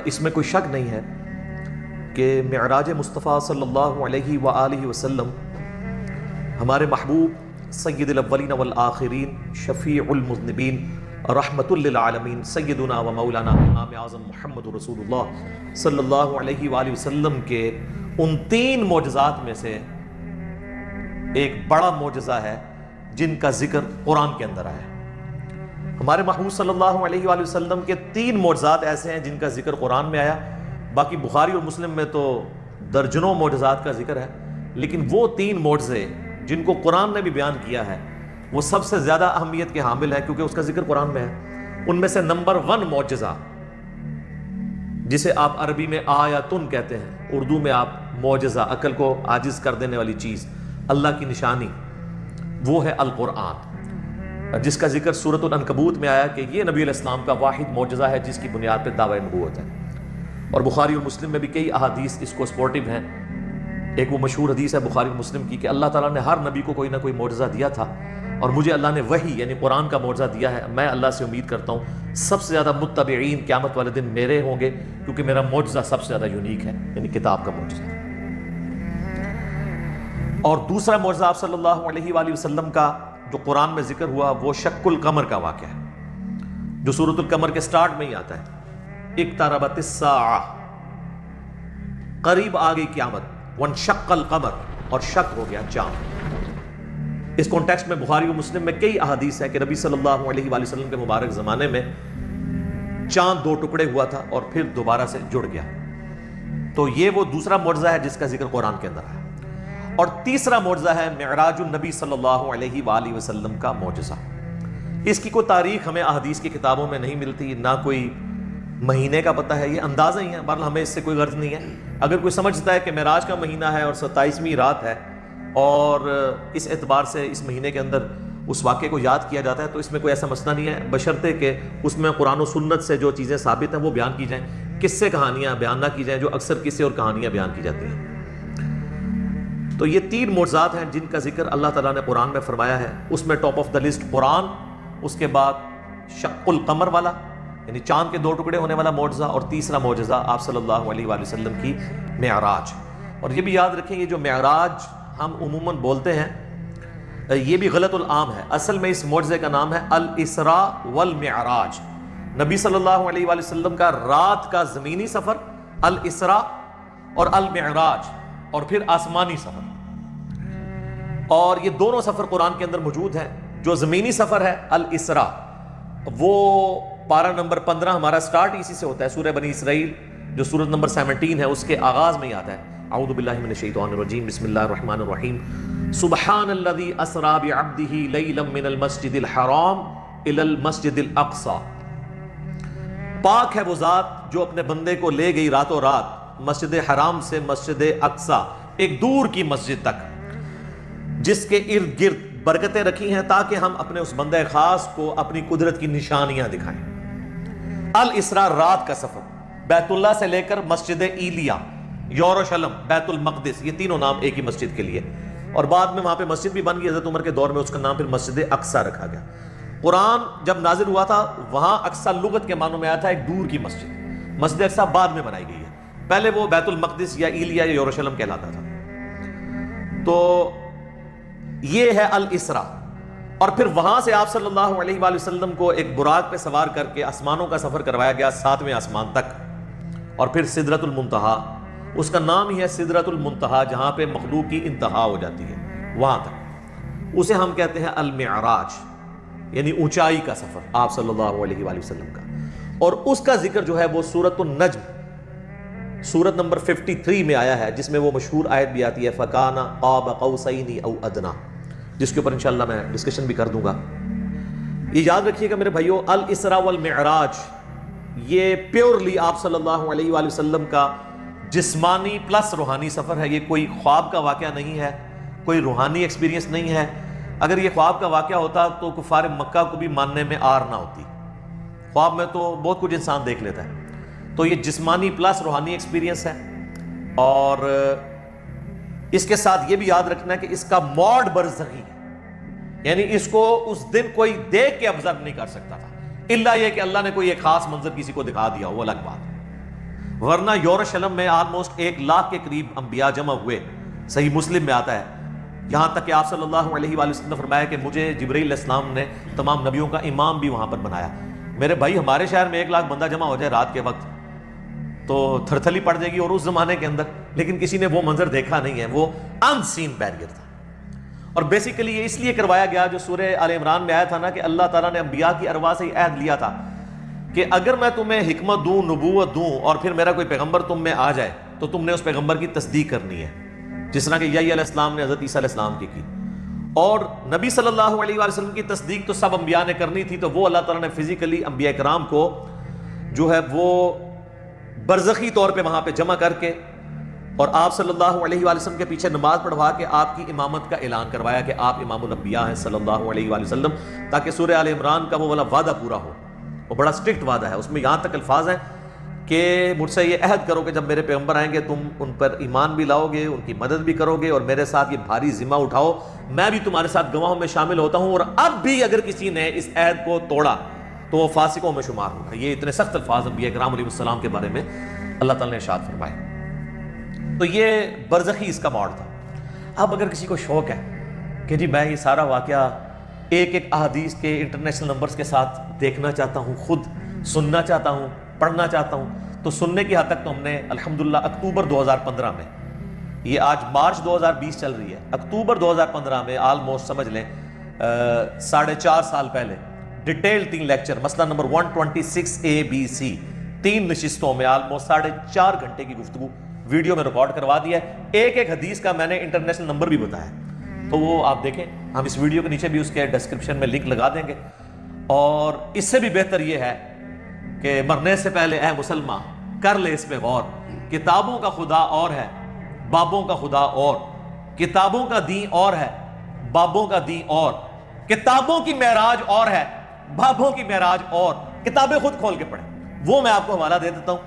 اس میں کوئی شک نہیں ہے کہ معراج مصطفیٰ صلی اللہ علیہ وآلہ وسلم ہمارے محبوب سید الاولین والآخرین شفیع المذنبین رحمت للعالمین سیدنا و مولانا امام اعظم محمد رسول اللہ صلی اللہ علیہ وآلہ وسلم کے ان 3 معجزات میں سے ایک بڑا معجزہ ہے جن کا ذکر قرآن کے اندر آیا ہے۔ ہمارے محبوب صلی اللہ علیہ وآلہ وسلم کے 3 معجزات ایسے ہیں جن کا ذکر قرآن میں آیا، باقی بخاری اور مسلم میں تو درجنوں معجزات کا ذکر ہے، لیکن وہ 3 معجزے جن کو قرآن نے بھی بیان کیا ہے وہ سب سے زیادہ اہمیت کے حامل ہے، کیونکہ اس کا ذکر قرآن میں ہے۔ ان میں سے نمبر 1 معجزہ، جسے آپ عربی میں آیاتن کہتے ہیں، اردو میں آپ معجزہ، عقل کو عاجز کر دینے والی چیز، اللہ کی نشانی، وہ ہے القرآن، جس کا ذکر سورۃ العنکبوت میں آیا کہ یہ نبی علیہ السلام کا واحد معجزہ ہے جس کی بنیاد پہ دعوی نبوت ہے۔ اور بخاری اور مسلم میں بھی کئی احادیث اس کو سپورٹیو ہیں۔ ایک وہ مشہور حدیث ہے بخاری اور مسلم کی کہ اللہ تعالیٰ نے ہر نبی کو کوئی نہ کوئی معجزہ دیا تھا، اور مجھے اللہ نے وحی یعنی قرآن کا معجزہ دیا ہے۔ میں اللہ سے امید کرتا ہوں سب سے زیادہ متبعین قیامت والے دن میرے ہوں گے، کیونکہ میرا معجزہ سب سے زیادہ یونیک ہے، یعنی کتاب کا معجزہ۔ اور دوسرا معجزہ آپ صلی اللہ علیہ وآلہ وسلم کا جو قرآن میں ذکر ہوا وہ شق القمر کا واقعہ ہے، جو سورۃ القمر کے سٹارٹ میں ہی آتا ہے، اقتربت الساعہ، قریب آ گئی قیامت، وانشق القمر، اور شق ہو گیا چاند۔ اس کانٹیکسٹ میں بخاری و مسلم میں کئی احادیث ہیں کہ نبی صلی اللہ علیہ وآلہ وسلم کے مبارک زمانے میں چاند 2 ٹکڑے ہوا تھا اور پھر دوبارہ سے جڑ گیا۔ تو یہ وہ دوسرا معجزہ ہے جس کا ذکر قرآن کے اندر ہے۔ اور تیسرا معجزہ ہے معراج النبی صلی اللہ علیہ وآلہ وسلم کا معجزہ۔ اس کی کوئی تاریخ ہمیں احادیث کی کتابوں میں نہیں ملتی، نہ کوئی مہینے کا پتہ ہے، یہ اندازہ ہی ہے، بہرحال ہمیں اس سے کوئی غرض نہیں ہے۔ اگر کوئی سمجھتا ہے کہ معراج کا مہینہ ہے اور 27ویں رات ہے اور اس اعتبار سے اس مہینے کے اندر اس واقعے کو یاد کیا جاتا ہے، تو اس میں کوئی ایسا مسئلہ نہیں ہے، بشرطے کہ اس میں قرآن و سنت سے جو چیزیں ثابت ہیں وہ بیان کی جائیں، قصے کہانیاں بیان نہ کی جائیں جو اکثر قصے اور کہانیاں بیان کی جاتی ہیں۔ تو یہ 3 معجزات ہیں جن کا ذکر اللہ تعالیٰ نے قرآن میں فرمایا ہے۔ اس میں ٹاپ آف دا لسٹ قرآن، اس کے بعد شق القمر والا یعنی چاند کے 2 ٹکڑے ہونے والا معجزہ، اور تیسرا معجزہ آپ صلی اللہ علیہ وآلہ وسلم کی معراج۔ اور یہ بھی یاد رکھیں، یہ جو معراج ہم عموماً بولتے ہیں یہ بھی غلط العام ہے۔ اصل میں اس معجزے کا نام ہے الاسراء والمعراج۔ نبی صلی اللہ علیہ وآلہ وسلم کا رات کا زمینی سفر الاسراء اور المعراج، اور پھر آسمانی سفر، اور یہ دونوں سفر قرآن کے اندر موجود ہیں۔ جو زمینی سفر ہے الاسراء، وہ پارہ نمبر 15 ہمارا سٹارٹ اسی سے ہوتا ہے، سورہ بنی اسرائیل جو سورت نمبر 17 ہے اس کے آغاز میں ہی آتا ہے، اعوذ باللہ من الشیطان الرجیم، بسم اللہ الرحمن الرحیم، سبحان الذی اسری بعبدہ لیلا من المسجد الحرام الی المسجد الاقصی، پاک ہے وہ ذات جو اپنے بندے کو لے گئی راتوں رات مسجد حرام سے مسجد اقصی، ایک دور کی مسجد تک، جس کے ارد گرد برکتیں رکھی ہیں تاکہ ہم اپنے اس بندے خاص کو اپنی قدرت کی نشانیاں دکھائیں۔ الاسراء رات کا سفر، بیت اللہ سے لے کر مسجد ایلیا، یروشلم، بیت المقدس، یہ تینوں نام ایک ہی مسجد کے لیے، اور بعد میں وہاں پہ مسجد بھی بن گئی، حضرت عمر کے دور میں اس کا نام پھر مسجد اقصی رکھا گیا۔ قرآن جب نازل ہوا تھا وہاں اقصی لغت کے معنوں میں آیا تھا ایک دور کی مسجد، مسجد اقصی بعد میں بنائی گئی ہے، پہلے وہ بیت المقدس یا ایلیا یا یروشلم کہلاتا تھا۔ تو یہ ہے الاسراء، اور پھر وہاں سے آپ صلی اللہ علیہ وآلہ وسلم کو ایک براق پہ سوار کر کے آسمانوں کا سفر کروایا گیا 7ویں آسمان تک، اور پھر سدرۃ المنتہا، اس کا نام ہی ہے سدرۃ المنتہا، جہاں پہ مخلوق کی انتہا ہو جاتی ہے وہاں تک، اسے ہم کہتے ہیں المعراج، یعنی اونچائی کا سفر آپ صلی اللہ علیہ وآلہ وسلم کا۔ اور اس کا ذکر جو ہے وہ سورۃ النجم سورت نمبر 53 میں آیا ہے، جس میں وہ مشہور آیت بھی آتی ہے فَكَانَ قَابَ قَوْسَيْنِ أَوْ أَدْنَىٰ، جس کے اوپر انشاءاللہ میں ڈسکشن بھی کر دوں گا۔ یہ یاد رکھیے گا میرے بھائیو، الاسراء والمعراج یہ پیورلی آپ صلی اللہ علیہ وآلہ وسلم کا جسمانی پلس روحانی سفر ہے، یہ کوئی خواب کا واقعہ نہیں ہے، کوئی روحانی ایکسپیرینس نہیں ہے۔ اگر یہ خواب کا واقعہ ہوتا تو کفار مکہ کو بھی ماننے میں آر نہ ہوتی، خواب میں تو بہت کچھ انسان دیکھ لیتا ہے، تو یہ جسمانی پلس روحانی ایکسپیرینس ہے۔ اور اس کے ساتھ یہ بھی یاد رکھنا ہے کہ اس کا موڈ برزخی ہے، یعنی اس کو اس دن کوئی دیکھ کے آبزرو نہیں کر سکتا تھا، الا یہ کہ اللہ نے کوئی ایک خاص منظر کسی کو دکھا دیا، وہ الگ بات ہے۔ ورنہ یروشلم میں آلموسٹ 1 لاکھ کے قریب انبیاء جمع ہوئے. صحیح مسلم میں آتا ہے. یہاں تک کہ آپ صلی اللہ علیہ وآلہ وسلم نے فرمایا کہ مجھے جبرائیل علیہ السلام نے تمام نبیوں کا امام بھی وہاں پر بنایا. میرے بھائی ہمارے شہر میں 1 لاکھ بندہ جمع ہو جائے رات کے وقت تو تھرتھلی پڑ جائے گی. اور اس زمانے کے اندر لیکن کسی نے وہ منظر دیکھا نہیں ہے. وہ ان سین بیریئر تھا. اور بیسیکلی یہ اس لیے کروایا گیا جو سورہ آل عمران میں آیا تھا نا کہ اللہ تعالیٰ نے انبیاء کی ارواح سے عہد لیا تھا کہ اگر میں تمہیں حکمت دوں, نبوت دوں اور پھر میرا کوئی پیغمبر تم میں آ جائے تو تم نے اس پیغمبر کی تصدیق کرنی ہے, جس طرح کہ یحییٰ علیہ السلام نے حضرت عیسیٰ علیہ السلام کی. اور نبی صلی اللہ علیہ وآلہ وسلم کی تصدیق تو سب انبیاء نے کرنی تھی, تو وہ اللہ تعالیٰ نے فزیکلی انبیاء کرام کو جو ہے وہ برزخی طور پہ وہاں پہ جمع کر کے اور آپ صلی اللہ علیہ وآلہ وسلم کے پیچھے نماز پڑھوا کے آپ کی امامت کا اعلان کروایا کہ آپ امام الانبیاء ہیں صلی اللہ علیہ وآلہ وسلم, تاکہ سورہ آل عمران کا وہ والا وعدہ پورا ہو. وہ بڑا سٹرکٹ وعدہ ہے, اس میں یہاں تک الفاظ ہیں کہ مجھ سے یہ عہد کرو کہ جب میرے پیغمبر آئیں گے تم ان پر ایمان بھی لاؤ گے, ان کی مدد بھی کرو گے اور میرے ساتھ یہ بھاری ذمہ اٹھاؤ, میں بھی تمہارے ساتھ گواہوں میں شامل ہوتا ہوں. اور اب بھی اگر کسی نے اس عہد کو توڑا تو وہ فاسقوں میں شمار ہوگا. یہ اتنے سخت الفاظ انبیاء کرام علیہ السلام کے بارے میں اللہ تعالیٰ نے ارشاد فرمائے. تو یہ برزخی اس کا موڈ تھا. اب اگر کسی کو شوق ہے کہ جی میں یہ سارا واقعہ ایک ایک احادیث کے انٹرنیشنل نمبرز کے ساتھ دیکھنا چاہتا ہوں, خود سننا چاہتا ہوں, پڑھنا چاہتا ہوں, تو سننے کی حد تک تو ہم نے الحمدللہ اکتوبر 2015 میں, یہ آج مارچ 2020 چل رہی ہے, اکتوبر 2015 میں آلموسٹ سمجھ لیں 4.5 سال پہلے ڈیٹیل 3 لیکچر مثلا نمبر 126ABC 3 نشستوں میں آلموسٹ 4.5 گھنٹے کی گفتگو ویڈیو میں ریکارڈ کروا دیا ہے. ایک ایک حدیث کا میں نے انٹرنیشنل نمبر بھی بتایا, تو وہ آپ دیکھیں, ہم اس ویڈیو کے نیچے بھی اس کے ڈسکرپشن میں لنک لگا دیں گے. اور اس سے بھی بہتر یہ ہے کہ مرنے سے پہلے اے مسلمان کر لے اس پہ غور, کتابوں کا خدا اور ہے, بابوں کا خدا اور, کتابوں کا دین اور ہے, بابوں کا دین اور, کتابوں کی معراج اور ہے, بابوں کی معراج اور. کتابیں خود کھول کے پڑھیں, وہ میں آپ کو حوالہ دے دیتا ہوں.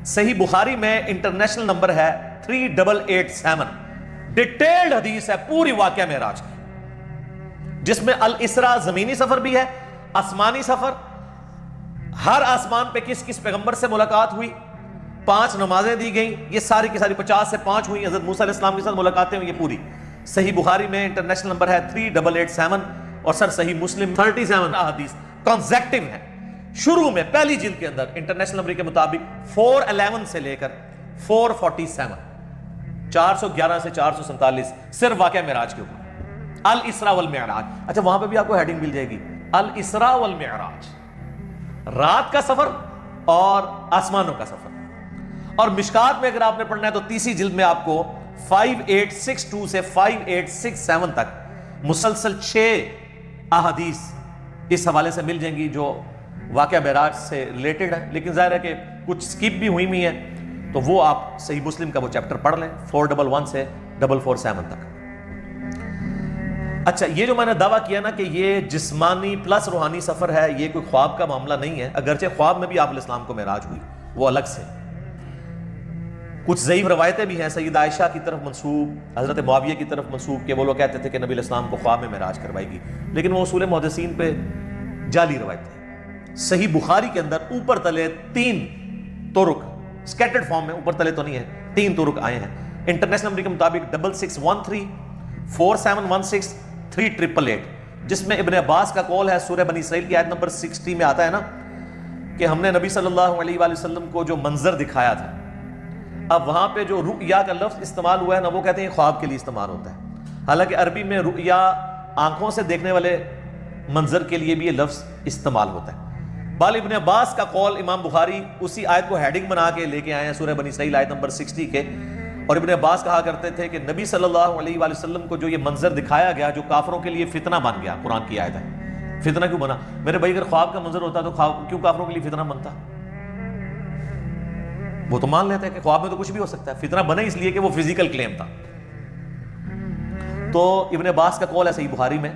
صحیح بخاری میں انٹرنیشنل نمبر ہے 3887, ڈیٹیلڈ حدیث ہے پوری واقعہ معراج کی, جس میں الاسراء زمینی سفر بھی ہے, آسمانی سفر, ہر آسمان پہ کس کس پیغمبر سے ملاقات ہوئی, 5 نمازیں دی گئیں, یہ ساری کی ساری 50 سے 5 ہوئی, حضرت موسیٰ علیہ السلام کے ساتھ ملاقاتیں ہوئی, یہ پوری صحیح بخاری میں انٹرنیشنل نمبر ہے 3887. اور سر صحیح مسلم 37 احادیث کنزیکٹیو ہیں. شروع میں پہلی جلد کے اندر انٹرنیشنل نمبر کے مطابق 411 سے لے کر 447, 411 سے 447 صرف واقعہ معراج کے اوپر, الاسراء والمعراج. اچھا وہاں پہ بھی آپ کو ہیڈنگ مل جائے گی, الاسراء والمعراج, رات کا سفر اور آسمانوں کا سفر. اور مشکات میں اگر آپ نے پڑھنا ہے تو 30 جلد میں آپ کو 5862 سے 5867 تک مسلسل 6 احادیث اس حوالے سے مل جائیں گی جو واقعہ معراج سے ریلیٹڈ ہے. لیکن ظاہر ہے کہ کچھ سکپ بھی ہوئی ہیں, تو وہ آپ صحیح مسلم کا وہ چیپٹر پڑھ لیں 411 سے 447 تک. اچھا یہ جو میں نے دعویٰ کیا نا کہ یہ جسمانی پلس روحانی سفر ہے, یہ کوئی خواب کا معاملہ نہیں ہے, اگرچہ خواب میں بھی آپ علیہ السلام کو معراج ہوئی, وہ الگ سے. کچھ ضعیف روایتیں بھی ہیں سید عائشہ کی طرف منسوب, حضرت معاویہ کی طرف منسوب, کہ وہ لوگ کہتے تھے کہ نبی علیہ السلام کو خواب میں معراج کروائی گی, لیکن وہ اصول محدثین پہ جعلی روایتیں. صحیح بخاری کے اندر اوپر تلے 3 طرق سکیٹرڈ فارم میں, اوپر تلے تو نہیں ہے, 3 طرق آئے ہیں. انٹرنیشنل نمبر کے مطابق 6613 4716 3888, جس میں ابن عباس کا قول ہے سورہ بنی اسرائیل کی آیت نمبر 60 میں آتا ہے نا کہ ہم نے نبی صلی اللہ علیہ وآلہ وسلم کو جو منظر دکھایا تھا. اب وہاں پہ جو رؤیا کا لفظ استعمال ہوا ہے نا, وہ کہتے ہیں خواب کے لیے استعمال ہوتا ہے, حالانکہ عربی میں رؤیا آنکھوں سے دیکھنے والے منظر کے لیے بھی یہ لفظ استعمال ہوتا ہے. بال ابن عباس کا قول امام بخاری اسی آیت کو ہیڈنگ بنا کے لے کے آئے ہیں سورہ بنی اسرائیل آیت نمبر 60 کے. اور ابن عباس کہا کرتے تھے کہ نبی صلی اللہ علیہ وآلہ وسلم کو جو یہ منظر دکھایا گیا جو کافروں کے لیے فتنہ بن گیا, قرآن کی آیت ہے. فتنہ کیوں بنا میرے بھائی؟ اگر خواب کا منظر ہوتا تو کیوں کافروں کے لیے فتنہ بنتا؟ وہ تو مان لیتے ہیں کہ خواب میں تو کچھ بھی ہو سکتا ہے, فتنہ بنے اس لیے کہ وہ فزیکل کلیم تھا. تو ابن عباس کا قول ہے صحیح بخاری میں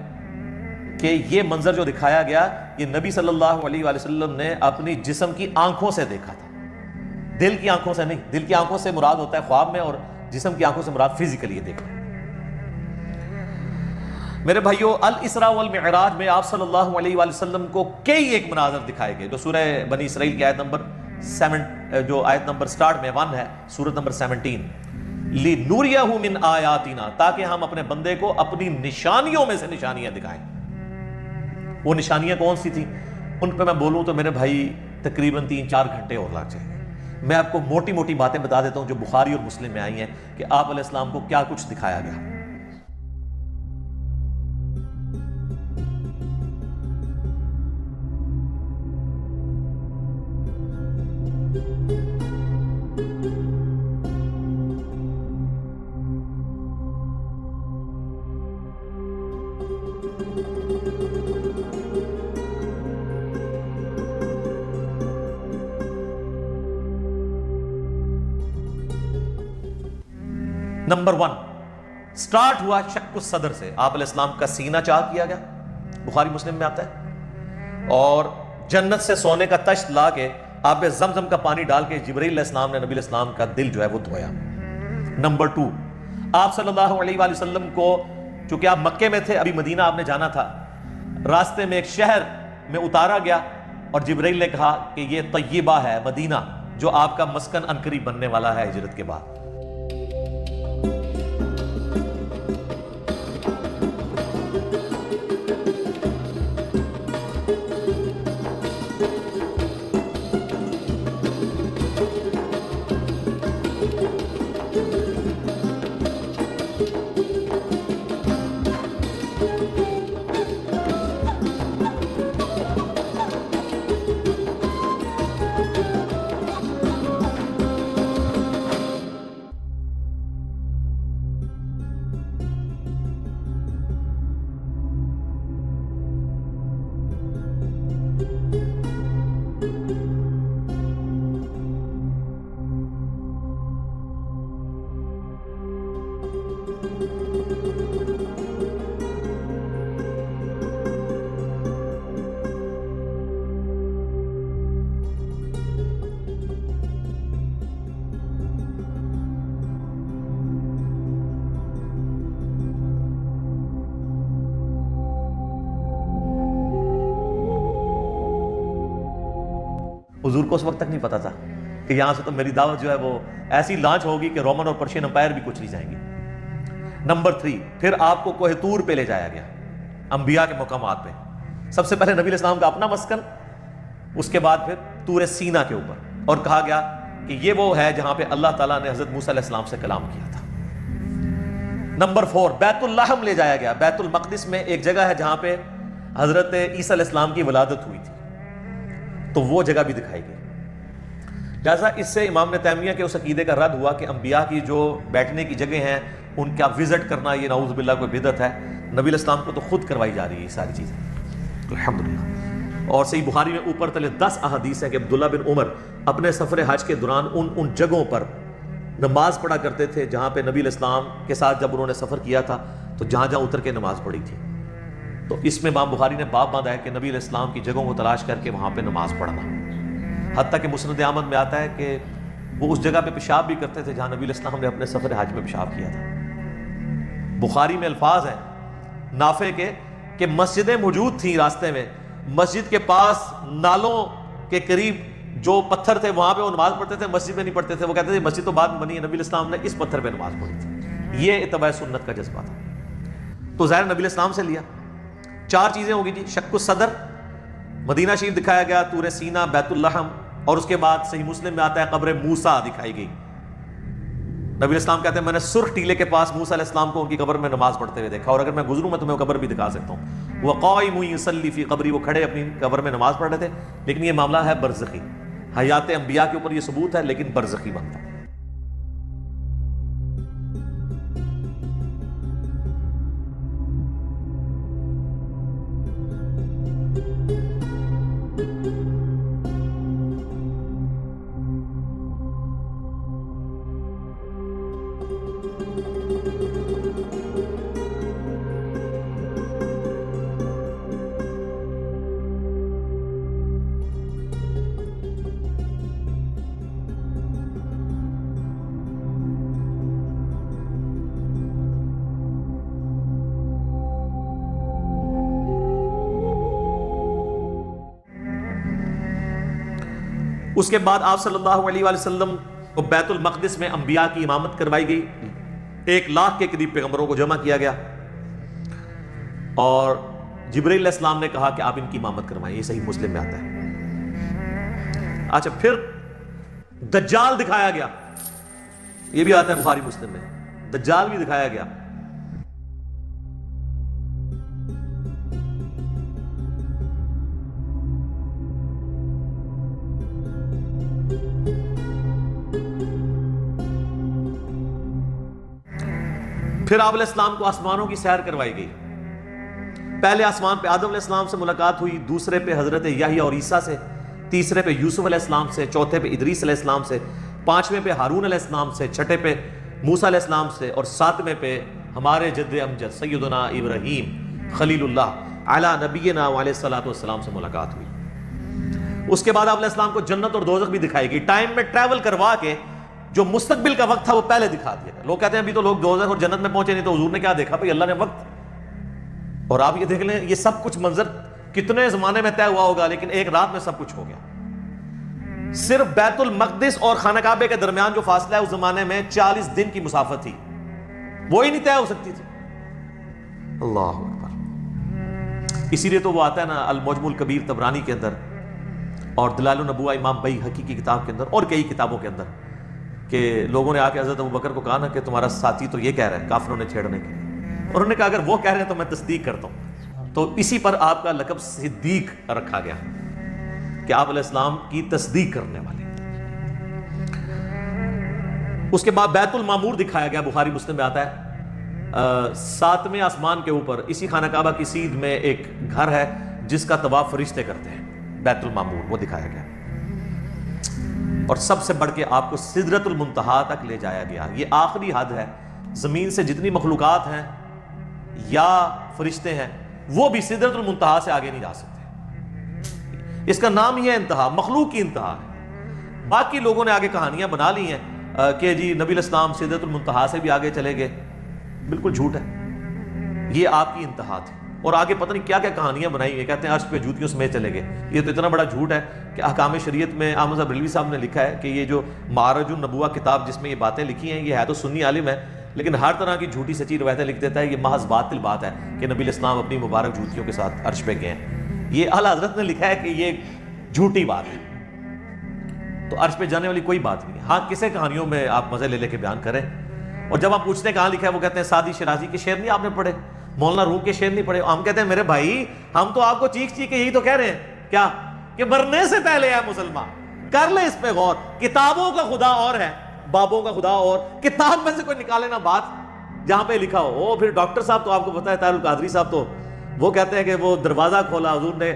کہ یہ منظر جو دکھایا گیا یہ نبی صلی اللہ علیہ وآلہ وسلم نے اپنی جسم کی آنکھوں سے دیکھا تھا, دل کی آنکھوں سے نہیں. دل کی آنکھوں سے مراد ہوتا ہے خواب میں, اور جسم کی آنکھوں سے مراد فزیکلی دیکھنا. میرے بھائیو الاسراء والمعراج میں آپ صلی اللہ علیہ وآلہ وسلم کو کئی ایک مناظر دکھائے گئے جو سورہ بنی اسرائیل کی آیت نمبر جو آیت نمبر سٹارٹ میں 1 ہے، سورت نمبر 17، لِنُرِيَهُ مِنْ آیاتنا، تاکہ ہم اپنے بندے کو اپنی نشانیوں میں سے نشانیاں دکھائیں۔ وہ نشانیاں کون سی تھیں؟ ان پہ میں بولوں تو میرے بھائی تقریباً 3-4 گھنٹے اور لگ جائیں گے۔ میں آپ کو موٹی موٹی باتیں بتا دیتا ہوں جو بخاری اور مسلم میں آئی ہیں کہ آپ علیہ السلام کو کیا کچھ دکھایا گیا۔ نمبر 1 سٹارٹ ہوا شق الصدر سے، آپ علیہ السلام کا سینہ چاک کیا گیا، بخاری مسلم میں آتا ہے، اور جنت سے سونے کا تشت لا کے آب زمزم کا پانی ڈال کے جبرائیل علیہ السلام نے نبی علیہ السلام کا دل جو ہے وہ دھویا۔ نمبر 2 آپ صلی اللہ علیہ وآلہ وسلم کو، چونکہ آپ مکے میں تھے، ابھی مدینہ آپ نے جانا تھا، راستے میں ایک شہر میں اتارا گیا اور جبرائیل نے کہا کہ یہ طیبہ ہے، مدینہ، جو آپ کا مسکن عنقریب بننے والا ہے ہجرت کے بعد۔ حضور کو اس وقت تک نہیں پتا تھا کہ یہاں سے تو میری دعوت جو ہے وہ ایسی لانچ ہوگی کہ رومن اور پرشین امپائر بھی کچھ نہیں جائیں گی۔ نمبر 3 پھر آپ کو کوہ طور پہ لے جایا گیا، انبیاء کے مقامات پہ، سب سے پہلے نبی علیہ السلام کا اپنا مسکن، اس کے بعد پھر طور سینہ کے اوپر، اور کہا گیا کہ یہ وہ ہے جہاں پہ اللہ تعالیٰ نے حضرت موسیٰ علیہ السلام سے کلام کیا تھا۔ نمبر 4 بیت اللحم لے جایا گیا، بیت المقدس میں ایک جگہ ہے جہاں پہ حضرت عیسیٰ علیہ السلام کی ولادت ہوئی تھی، تو وہ جگہ بھی دکھائی گئی۔ لہٰذا اس سے امام ابن تیمیہ کے اس عقیدے کا رد ہوا کہ انبیاء کی جو بیٹھنے کی جگہ ہیں ان کا وزٹ کرنا یہ نعوذ باللہ کوئی بدعت ہے، نبی علیہ السلام کو تو خود کروائی جا رہی ہے یہ ساری چیزیں، الحمدللہ۔ اور صحیح بخاری میں اوپر تلے 10 احادیث ہیں کہ عبداللہ بن عمر اپنے سفر حج کے دوران ان جگہوں پر نماز پڑھا کرتے تھے جہاں پہ نبی علیہ السلام کے ساتھ جب انہوں نے سفر کیا تھا تو جہاں جہاں اتر کے نماز پڑھی تھی۔ تو اس میں امام بخاری نے باب باندھا ہے کہ نبی علیہ السلام کی جگہوں کو تلاش کر کے وہاں پہ نماز پڑھنا، حتیٰ کہ مسند احمد میں آتا ہے کہ وہ اس جگہ پہ پیشاب بھی کرتے تھے جہاں نبی علیہ السلام نے اپنے سفر حج میں پیشاب کیا تھا۔ بخاری میں الفاظ ہیں نافع کے کہ مسجدیں موجود تھیں راستے میں، مسجد کے پاس نالوں کے قریب جو پتھر تھے وہاں پہ وہ نماز پڑھتے تھے، مسجد میں نہیں پڑھتے تھے، وہ کہتے تھے مسجد تو بعد میں بنی ہے، نبی علیہ السلام نے اس پتھر پہ نماز پڑھی تھی۔ یہ اتباع سنت کا جذبہ تھا۔ تو ظاہر نبی علیہ السلام سے لیا 4 چیزیں ہوگی جی، شق الصدر، مدینہ شریف دکھایا گیا، طور سینہ، بیت اللحم، اور اس کے بعد صحیح مسلم میں آتا ہے قبر موسیٰ دکھائی گئی۔ نبی علیہ السلام کہتے ہیں میں نے سرخ ٹیلے کے پاس موسیٰ علیہ السلام کو ان کی قبر میں نماز پڑھتے ہوئے دیکھا، اور اگر میں گزروں میں تمہیں وہ قبر بھی دکھا سکتا ہوں۔ وقائم یصلی فی قبری، وہ کھڑے اپنی قبر میں نماز پڑھ رہے تھے، لیکن یہ معاملہ ہے برزخی، حیات انبیاء کے اوپر یہ ثبوت ہے لیکن برزخی بنتا ہے۔ اس کے بعد آپ صلی اللہ علیہ وآلہ وسلم کو بیت المقدس میں انبیاء کی امامت کروائی گئی، 1,00,000 کے قریب پیغمبروں کو جمع کیا گیا، اور جبرائیل علیہ السلام نے کہا کہ آپ ان کی امامت کروائیں۔ یہ صحیح مسلم میں آتا ہے۔ اچھا، پھر دجال دکھایا گیا، یہ بھی آتا ہے بخاری مسلم میں، دجال بھی دکھایا گیا۔ پھر آپ علیہ السلام کو آسمانوں کی سیر کروائی گئی۔ پہلے آسمان پہ آدم علیہ السلام سے ملاقات ہوئی، دوسرے پہ حضرت یحییٰ اور عیسیٰ سے، تیسرے پہ یوسف علیہ السلام سے، چوتھے پہ ادریس علیہ السلام سے، پانچویں پہ ہارون علیہ السلام سے، چھٹے پہ موسیٰ علیہ السلام سے، اور ساتویں پہ ہمارے جد امجد سیدنا ابراہیم خلیل اللہ علی نبینا علیہ الصلوۃ والسلام سے ملاقات ہوئی۔ اس کے بعد آپ علیہ السلام کو جنت اور دوزخ بھی دکھائی گئی، ٹائم میں ٹریول کروا کے جو مستقبل کا وقت تھا وہ پہلے دکھا دیا۔ لوگ کہتے ہیں ابھی تو لوگ دوزخ اور جنت میں پہنچے نہیں، تو حضور نے کیا دیکھا؟ بھئی اللہ نے وقت۔ اور آپ یہ دیکھ لیں، یہ سب کچھ منظر کتنے زمانے میں طے ہوا ہوگا، لیکن ایک رات میں سب کچھ ہو گیا۔ صرف بیت المقدس اور خانہ کعبہ کے درمیان جو فاصلہ ہے اس زمانے میں 40 دن کی مسافت تھی، وہی نہیں طے ہو سکتی تھی۔ اللہ اکبر۔ اسی لیے تو وہ آتا ہے نا المعجم الکبیر طبرانی کے اندر، اور دلائل النبوہ امام بیہقی کی کتاب کے اندر، اور کئی کتابوں کے اندر، کہ لوگوں نے آ کے حضرت ابوبکر کو کہا نا کہ تمہارا ساتھی تو یہ کہہ رہا ہے کافروں نے چھیڑنے کے لیے، اور انہوں نے کہا اگر وہ کہہ رہے ہیں تو میں تصدیق کرتا ہوں۔ تو اسی پر آپ کا لقب صدیق رکھا گیا کہ آپ علیہ السلام کی تصدیق کرنے والے۔ اس کے بعد بیت المعمور دکھایا گیا، بخاری مسلم میں آتا ہے، 7ویں آسمان کے اوپر اسی خانہ کعبہ کی سیدھ میں ایک گھر ہے جس کا طواف فرشتے کرتے ہیں، بیت المعمور، وہ دکھایا گیا۔ اور سب سے بڑھ کے آپ کو سدرۃ المنتہا تک لے جایا گیا۔ یہ آخری حد ہے، زمین سے جتنی مخلوقات ہیں یا فرشتے ہیں وہ بھی سدرۃ المنتہا سے آگے نہیں جا سکتے۔ اس کا نام ہی ہے انتہا، مخلوق کی انتہا ہے۔ باقی لوگوں نے آگے کہانیاں بنا لی ہیں کہ جی نبی علیہ السلام سدرۃ المنتہا سے بھی آگے چلے گئے، بالکل جھوٹ ہے، یہ آپ کی انتہا تھی۔ اور آگے پتہ نہیں کیا کیا کہانیاں بنائی ہیں، کہتے ہیں عرش پہ جوتیوں سمیت چلے گئے۔ یہ تو اتنا بڑا جھوٹ ہے کہ احکام شریعت میں احمد صاحب بریلوی صاحب نے لکھا ہے کہ یہ جو معرج النبوہ کتاب جس میں یہ باتیں لکھی ہیں، یہ ہے تو سنی عالم ہے لیکن ہر طرح کی جھوٹی سچی روایتیں لکھ دیتا ہے۔ یہ محض باطل بات ہے کہ نبی علیہ السلام اپنی مبارک جوتیوں کے ساتھ عرش پہ گئے ہیں، یہ اعلیٰ حضرت نے لکھا ہے کہ یہ جھوٹی بات ہے، تو عرش پہ جانے والی کوئی بات نہیں ہے۔ ہاں کسے کہانیوں میں آپ مزے لے لے کے بیان کریں، اور جب آپ پوچھتے ہیں کہاں لکھا ہے، وہ کہتے ہیں سعدی شیرازی کے شعر نہیں آپ نے پڑھے، مولانا روم کے شعر نہیں پڑھے۔ ہم کہتے ہیں میرے بھائی ہم تو آپ کو چیخ چیخ کے یہی تو کہہ رہے ہیں کیا کہ مرنے سے پہلے ہے مسلمان، کر لے اس پہ غور۔ کتابوں کا خدا اور ہے، بابوں کا خدا اور، کتاب میں سے کوئی نکالے نا بات جہاں پہ لکھا ہو۔ وہ پھر ڈاکٹر صاحب تو آپ کو پتا ہے طاہر القادری صاحب تو وہ کہتے ہیں کہ وہ دروازہ کھولا حضور نے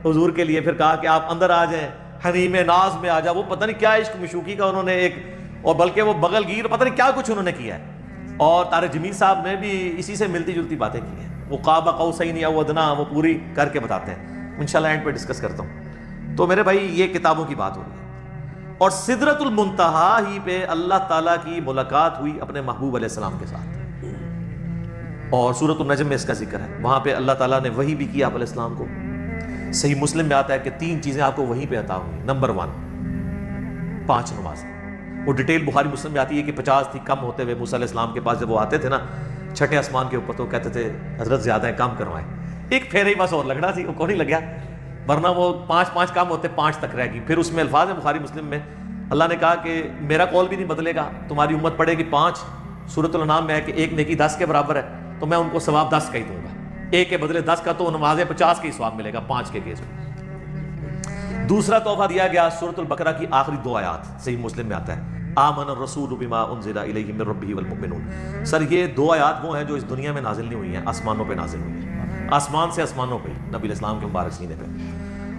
حضور کے لیے، پھر کہا کہ آپ اندر آ جائیں، حریم ناز میں آ جاؤ۔ وہ پتہ نہیں کیا عشق مشوقی کا انہوں نے ایک، اور بلکہ وہ بغل گیر پتہ نہیں کیا کچھ انہوں نے کیا ہے۔ اور طارق جمیل صاحب نے بھی اسی سے ملتی جلتی باتیں کی ہیں، وہ قاب قوسین او ادنیٰ وہ پوری کر کے بتاتے ہیں، انشاءاللہ اینڈ پہ ڈسکس کرتا ہوں۔ تو میرے بھائی یہ کتابوں کی بات ہو رہی ہے، اور سدرۃ المنتہا ہی پہ اللہ تعالیٰ کی ملاقات ہوئی اپنے محبوب علیہ السلام کے ساتھ، اور سورۃ النجم میں اس کا ذکر ہے، وہاں پہ اللہ تعالیٰ نے وحی بھی کی آپ علیہ السلام کو۔ صحیح مسلم میں آتا ہے کہ 3 چیزیں آپ کو وہیں پہ عطا ہوئی۔ نمبر 1 5 نمازیں، وہ ڈیٹیل بخاری مسلم میں آتی ہے کہ 50 تھی، کم ہوتے ہوئے موسیٰ علیہ السلام کے پاس جب وہ آتے تھے نا 6ٹھے آسمان کے اوپر، تو کہتے تھے حضرت زیادہ ہے کم کروائیں، ایک پھیرے ہی بس اور لگنا تھی، وہ کون نہیں لگیا، ورنہ وہ 5 کم ہوتے 5 تک رہ گئی۔ پھر اس میں الفاظ ہیں بخاری مسلم میں، اللہ نے کہا کہ میرا قول بھی نہیں بدلے گا، تمہاری امت پڑھے گی 5۔ سورۃ الانعام میں ہے کہ ایک نیکی 10 کے برابر ہے، تو میں ان کو ثواب 10 کا ہی دوں گا، ایک کے بدلے 10 کا، تو نمازیں 50 کا ہی ثواب ملے گا 5 کے کیس میں۔ دوسرا تحفہ دیا گیا سورۃ البقرہ کی آخری 2 آیات، صحیح مسلم میں آتا ہے آمن الرسول بما انزل الیہ من ربہ والمؤمنون۔ سر یہ 2 آیات وہ ہیں جو اس دنیا میں نازل نہیں ہوئی ہیں، آسمانوں پہ نازل ہوئی ہیں، آسمان سے آسمانوں پہ نبی علیہ السلام کے مبارک سینے پہ۔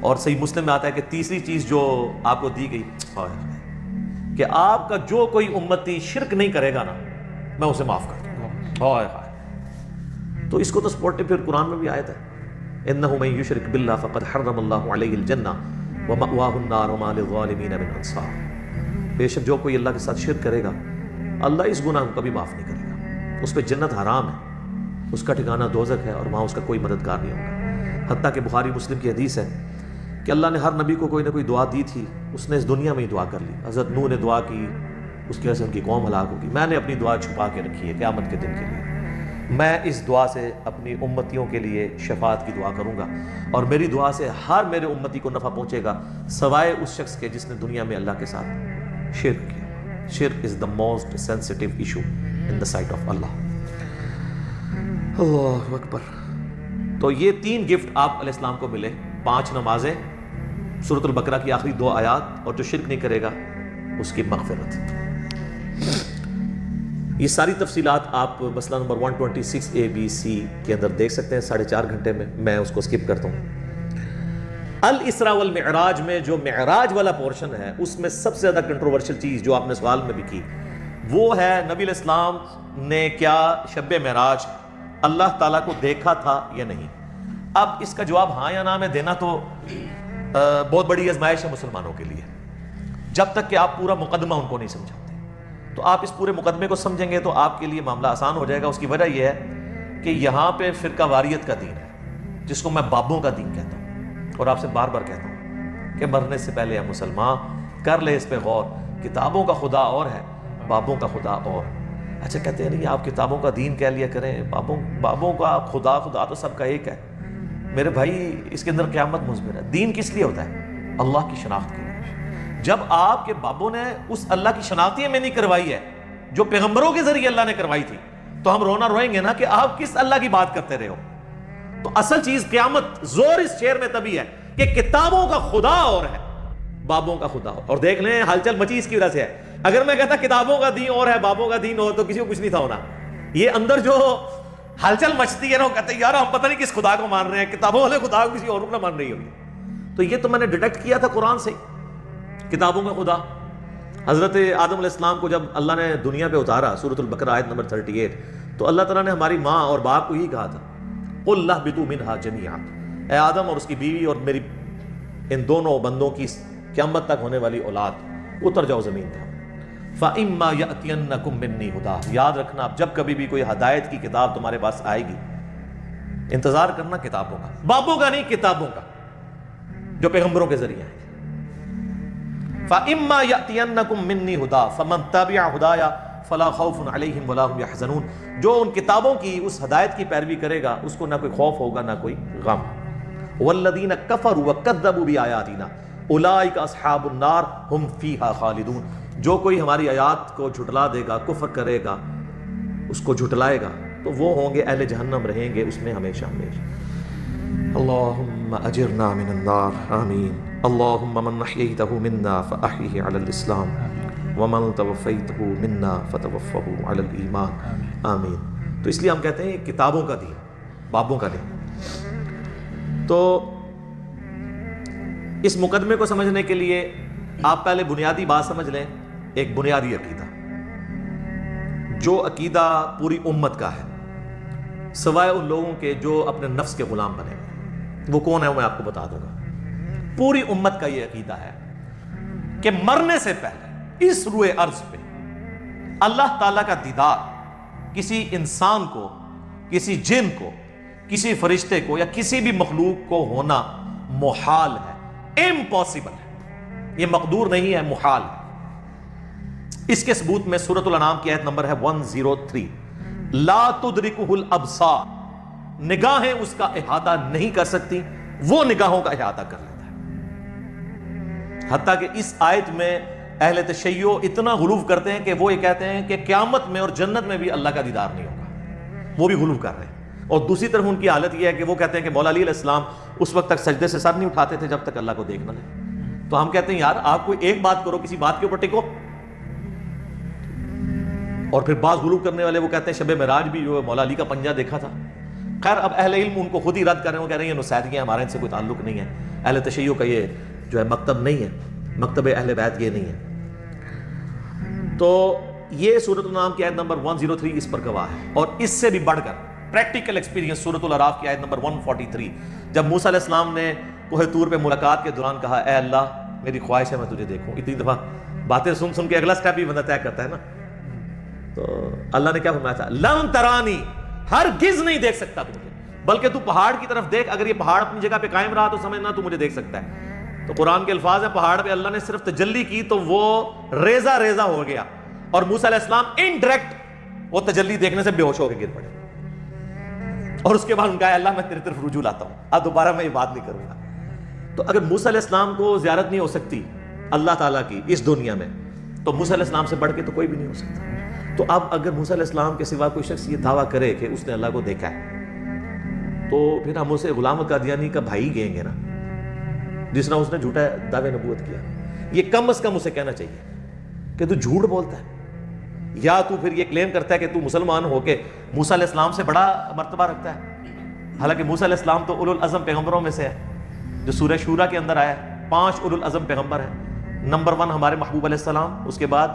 اور صحیح مسلم میں آتا ہے کہ تیسری چیز جو آپ کو دی گئی کہ آپ کا جو کوئی امتی شرک نہیں کرے گا نا میں اسے معاف کر دوں گا۔ تو اس کو تو سپورٹو پھر قرآن میں بھی آیت ہے، انہ من یشرک باللہ فقد حرم اللہ علیہ الجنہ ومأواہ النار وما للظالمین من انصار۔ بے شک جو کوئی اللہ کے ساتھ شرک کرے گا اللہ اس گناہ کو کبھی معاف نہیں کرے گا، اس پہ جنت حرام ہے، اس کا ٹھکانہ دوزخ ہے، اور وہاں اس کا کوئی مددگار نہیں ہوگا۔ حتیٰ کہ بخاری مسلم کی حدیث ہے کہ اللہ نے ہر نبی کو کوئی نہ کوئی دعا دی تھی، اس نے اس دنیا میں ہی دعا کر لی. حضرت نوح نے دعا کی، اس کی وجہ سے ان کی قوم ہلاک ہوگی. میں نے اپنی دعا چھپا کے رکھی ہے قیامت کے دن کے لیے. میں اس دعا سے اپنی امتیوں کے لیے شفاعت کی دعا کروں گا، اور میری دعا سے ہر میرے امتی کو نفع پہنچے گا سوائے اس شخص کے جس نے دنیا میں اللہ کے ساتھ شرک کیا. شرک is the most sensitive issue in the sight of Allah. Allah اکبر. تو یہ 3 گفٹ آپ علیہ السلام کو ملے: 5 نمازیں، سورۃ البقرہ کی آخری 2 آیات، اور جو شرک نہیں کرے گا اس کی مغفرت. یہ ساری تفصیلات آپ مسئلہ نمبر 126 ABC کے اندر دیکھ سکتے ہیں 4.5 گھنٹے میں اس کو سکپ کرتا ہوں. الاسراء والمعراج میں جو معراج والا پورشن ہے، اس میں سب سے زیادہ کنٹروورشل چیز جو آپ نے سوال میں بھی کی، وہ ہے نبی علیہ السلام نے کیا شب معراج اللہ تعالیٰ کو دیکھا تھا یا نہیں. اب اس کا جواب ہاں یا نہ میں دینا تو بہت بڑی آزمائش ہے مسلمانوں کے لیے، جب تک کہ آپ پورا مقدمہ ان کو نہیں سمجھاتے. تو آپ اس پورے مقدمے کو سمجھیں گے تو آپ کے لیے معاملہ آسان ہو جائے گا. اس کی وجہ یہ ہے کہ یہاں پہ فرقہ واریت کا دین ہے، جس کو میں بابوں کا دین کہتا ہوں، اور آپ سے بار بار کہتا ہوں کہ مرنے سے پہلے مسلمان کر لے اس پہ غور. کتابوں کا خدا اور ہے، بابوں کا خدا اور. اچھا کہتے ہیں نہیں آپ کتابوں کا دین کہہ لیا کریں، بابوں کا خدا تو سب کا ایک ہے. میرے بھائی اس کے اندر قیامت مضمر ہے. دین کس لیے ہوتا ہے؟ اللہ کی شناخت کے لیے. جب آپ کے بابوں نے اس اللہ کی شناخت میں نہیں کروائی ہے جو پیغمبروں کے ذریعے اللہ نے کروائی تھی، تو ہم رونا روئیں گے نا کہ آپ کس اللہ کی بات کرتے رہے ہو. تو اصل چیز قیامت زور اس شعر میں تبھی ہے کہ کتابوں کا خدا اور ہے، بابوں کا خدا اور. دیکھ لیں ہلچل مچی اس کی وجہ سے ہے. اگر میں کہتا کتابوں کا دین اور ہے بابوں کا دین اور، تو کسی کو کچھ نہیں تھا ہونا. یہ اندر جو ہلچل مچتی ہے نا، وہ کہتے ہیں یار ہم پتہ نہیں کس خدا کو مان رہے ہیں، کتابوں والے خدا کو کسی اور کو نہ مان رہی ہوگی. تو یہ تو میں نے ڈیٹیکٹ کیا تھا قرآن سے. کتابوں کا خدا حضرت آدم علیہ السلام کو جب اللہ نے دنیا پہ اتارا، سورۃ البقرہ آیت نمبر 38، تو اللہ تعالیٰ نے ہماری ماں اور باپ کو یہی کہا تھا قُلْ اهْبِطُوا مِنْهَا جَمِيعًا، اے آدم اور اس کی بیوی اور میری ان دونوں بندوں کی قیامت تک ہونے والی اولاد اتر جاؤ زمین پہ. فَإِمَّا يَأْتِيَنَّكُم مِّنِّي هُدًى، یاد رکھنا اب جب کبھی بھی کوئی ہدایت کی کتاب تمہارے پاس آئے گی، انتظار کرنا کتابوں کا، بابوں کا نہیں، کتابوں کا جو پیغمبروں کے ذریعے ہیں. فَإِمَّا يَأْتِيَنَّكُم مِّنِّي هُدًى فَمَن تَبِعَ هُدَايَ فَلَا خَوْفٌ عَلَيْهِمْ وَلَا هُمْ يَحْزَنُونَ، جو ان کتابوں کی اس ہدایت کی پیروی کرے گا اس کو نہ کوئی خوف ہوگا نہ کوئی غم. وَالَّذِينَ كَفَرُوا وَكَذَّبُوا بِآيَاتِنَا أُولَٰئِكَ أَصْحَابُ النَّارِ هُمْ فِيهَا خَالِدُونَ، جو کوئی ہماری آیات کو جھٹلا دے گا، کفر کرے گا، اس کو جھٹلائے گا، تو وہ ہوں گے اہل جہنم، رہیں گے اس میں ہمیشہ ہمیشہ. اللہم اجرنا من النار، آمین. اللہم من احییتہ منا فاحیہ علی الاسلام ومن توفیتہ منا فتوفہ علی الایمان، آمین. تو اس لیے ہم کہتے ہیں یہ کتابوں کا دین، بابوں کا دین. تو اس مقدمے کو سمجھنے کے لیے آپ پہلے بنیادی بات سمجھ لیں، ایک بنیادی عقیدہ، جو عقیدہ پوری امت کا ہے سوائے ان لوگوں کے جو اپنے نفس کے غلام بنے ہیں. وہ کون ہے میں آپ کو بتا دوں گا. پوری امت کا یہ عقیدہ ہے کہ مرنے سے پہلے اس روئے ارض پہ اللہ تعالیٰ کا دیدار کسی انسان کو، کسی جن کو، کسی فرشتے کو یا کسی بھی مخلوق کو ہونا محال ہے، امپاسبل ہے. یہ مقدور نہیں ہے، محال ہے. اس کے ثبوت میں سورۃ الانعام کی آیت نمبر ہے 103، لا تدرکہ الابصار، نگاہیں اس کا احاطہ نہیں کر سکتی، وہ نگاہوں کا احاطہ کر لیتا ہے. حتیٰ کہ اس آیت میں اہل تشیع اتنا غلو کرتے ہیں کہ وہ یہ کہتے ہیں کہ قیامت میں اور جنت میں بھی اللہ کا دیدار نہیں ہوگا. وہ بھی غلو کر رہے ہیں. اور دوسری طرف ان کی حالت یہ ہے کہ وہ کہتے ہیں کہ مولا علی علیہ السلام اس وقت تک سجدے سے سر نہیں اٹھاتے تھے جب تک اللہ کو دیکھ نہ لیں. تو ہم کہتے ہیں یار آپ کوئی ایک بات کرو، کسی بات کے اوپر ٹکو. اور پھر بعض غلو کرنے والے وہ کہتے ہیں شب معراج بھی جو ہے مولا علی کا پنجہ دیکھا تھا. خیر اب اہل علم ان کو خود ہی رد کر رہے ہیں، وہ کہہ رہے ہیں یہ نصیحتیاں، ہمارے ان سے کوئی تعلق نہیں ہے. اہل تشیع کا یہ جو ہے مکتب نہیں ہے، مکتب اہل بیت یہ نہیں ہے. تو یہ سورۃ الانعام کی آیت نمبر 103 اس پر گواہ ہے. اور اس سے بھی بڑھ کر پریکٹیکل ایکسپیرینس سورۃ الاعراف کی آیت نمبر 143، جب موسیٰ علیہ السلام نے کوہ طور پہ ملاقات کے دوران کہا اے اللہ میری خواہش ہے میں تجھے دیکھوں. اتنی دفعہ باتیں سن سن کے اگلا سٹیپ بھی بندہ طے کرتا ہے نا. تو اللہ نے کیا فرمایا تھا؟ لن ترانی، ہرگز نہیں دیکھ سکتا تو مجھے، بلکہ تو پہاڑ کی طرف دیکھ، اگر یہ پہاڑ اپنی جگہ پہ قائم رہا تو سمجھنا تو مجھے دیکھ سکتا ہے. تو قرآن کے الفاظ ہیں پہاڑ پہ اللہ نے صرف تجلی کی تو وہ ریزہ ریزہ ہو گیا، اور موسیٰ علیہ السلام انڈائریکٹ وہ تجلی دیکھنے سے بے ہوش ہو کے گر پڑے، اور اس کے بعد ان کا اللہ میں تیرے طرف رجوع لاتا ہوں، اب دوبارہ میں یہ بات نہیں کروں گا۔ تو اگر موسیٰ علیہ السلام کو زیارت نہیں ہو سکتی اللہ تعالیٰ کی اس دنیا میں، تو موسیٰ علیہ السلام سے بڑھ کے تو کوئی بھی نہیں ہو سکتا۔ تو اب اگر موسیٰ علیہ السلام کے سوا کوئی شخص یہ دعویٰ کرے کہ اس نے اللہ کو دیکھا ہے، تو پھر ہم اسے غلام القادیانی کا بھائی کہیں گے نا، جس طرح اس نے جھوٹا دعوے نبوت کیا۔ یہ کم از کم اسے کہنا چاہیے کہ تو جھوٹ بولتا ہے، یا تو پھر یہ کلیم کرتا ہے کہ تو مسلمان ہو کے موسیٰ علیہ السلام سے بڑا مرتبہ رکھتا ہے، حالانکہ موسیٰ علیہ السلام تو اولو العزم پیغمبروں میں سے ہے، جو سورہ شورا کے اندر آیا ہے۔ 5 اولو العزم پیغمبر ہیں، نمبر 1 ہمارے محبوب علیہ السلام، اس کے بعد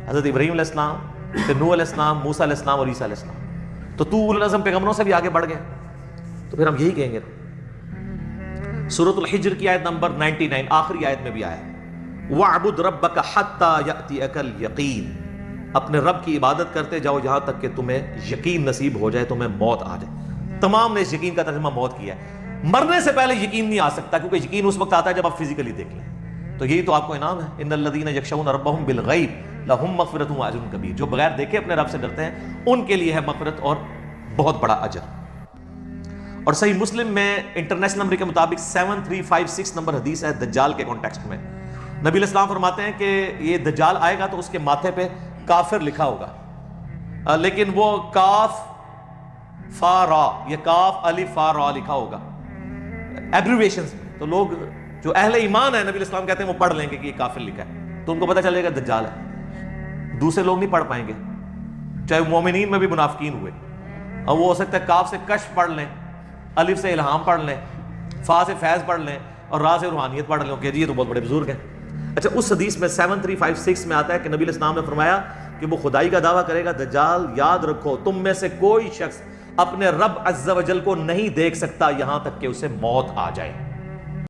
حضرت ابراہیم علیہ السلام، پھر نوح علیہ السلام، موسیٰ علیہ السلام اور عیسیٰ علیہ السلام۔ تو اولو العزم پیغمبروں سے بھی آگے بڑھ گئے، تو پھر ہم یہی کہیں گے۔ سورۃ الحجر کی آیت نمبر 99 آخری آیت میں بھی آیا ہے، وَاعْبُدْ رَبَّكَ حَتَّى يَأْتِيَكَ الْيَقِينُ، اپنے رب کی عبادت کرتے جاؤ یہاں تک کہ تمہیں یقین نصیب ہو جائے، تمہیں موت آ جائے۔ تمام نے اس یقین کا ترجمہ موت کیا ہے۔ مرنے سے پہلے یقین نہیں آ سکتا، کیونکہ یقین اس وقت آتا ہے جب آپ فزیکلی دیکھ لیں۔ تو یہی تو آپ کو انعام ہے، ان الذین یخشون ربهم بالغیب لہم مغفرۃ واجر کبیر، جو بغیر دیکھے اپنے رب سے ڈرتے ہیں ان کے لیے ہے مغفرت اور بہت بڑا اجر۔ اور صحیح مسلم میں انٹرنیشنل نمبر کے مطابق 7356 نمبر حدیث ہے دجال کے کانٹیکسٹ میں۔ نبی علیہ السلام فرماتے ہیں کہ یہ دجال آئے گا تو اس کے ماتھے پہ کافر لکھا ہوگا، لیکن وہ کاف فا را، یہ کاف الف فا را لکھا ہوگا ایبریویشنز میں، تو لوگ جو اہل ایمان ہیں نبی علیہ السلام کہتے ہیں وہ پڑھ لیں گے کہ یہ کافر لکھا ہے، تو ان کو پتہ چلے گا دجال ہے۔ دوسرے لوگ نہیں پڑھ پائیں گے، چاہے مومنین میں بھی منافقین ہوئے، اور وہ ہو سکتا ہے کاف سے کشف پڑھ لیں، الف سے الہام پڑھ لیں، فا سے فیض پڑھ لیں، اور را سے روحانیت پڑھ لیں کہ جی یہ تو بہت بڑے بزرگ ہیں۔ اچھا، اس حدیث میں 7356 میں آتا ہے کہ نبی علیہ السلام نے فرمایا کہ وہ خدائی کا دعویٰ کرے گا دجال، یاد رکھو تم میں سے کوئی شخص اپنے رب عز و جل کو نہیں دیکھ سکتا یہاں تک کہ اسے موت آ جائے۔